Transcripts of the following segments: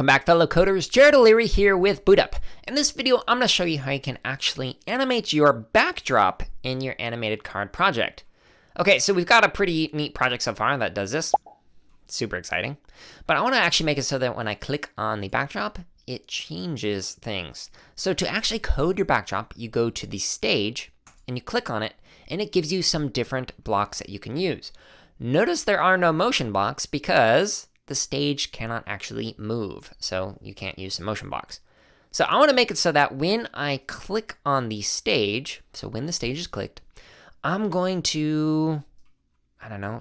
Welcome back, fellow coders. Jared O'Leary here with BootUp. In this video, I'm going to show you how you can actually animate your backdrop in your animated card project. Okay, so we've got a pretty neat project so far that does this. Super exciting. But I want to actually make it so that when I click on the backdrop, it changes things. So to actually code your backdrop, you go to the stage and you click on it, and it gives you some different blocks that you can use. Notice there are no motion blocks because the stage cannot actually move, so you can't use the motion blocks. So I want to make it so that when I click on the stage, so when the stage is clicked, I'm going to,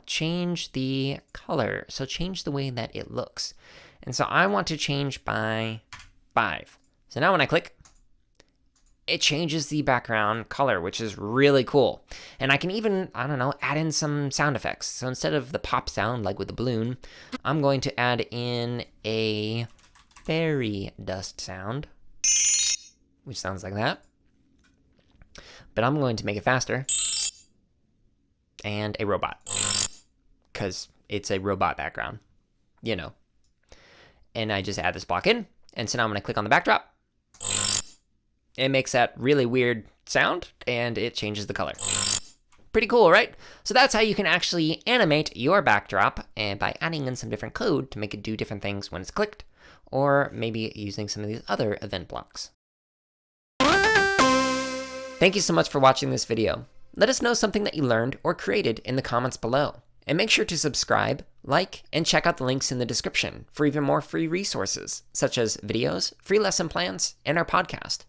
change the color. So change the way that it looks. And so I want to change by 5. So now when I click, it changes the background color, which is really cool. And I can even, add in some sound effects. So instead of the pop sound, like with the balloon, I'm going to add in a fairy dust sound, which sounds like that. But I'm going to make it faster. And a robot, because it's a robot background, And I just add this block in. And so now I'm going to click on the backdrop. It makes that really weird sound, and it changes the color. Pretty cool, right? So that's how you can actually animate your backdrop, and by adding in some different code to make it do different things when it's clicked, or maybe using some of these other event blocks. Thank you so much for watching this video. Let us know something that you learned or created in the comments below. And make sure to subscribe, like, and check out the links in the description for even more free resources, such as videos, free lesson plans, and our podcast.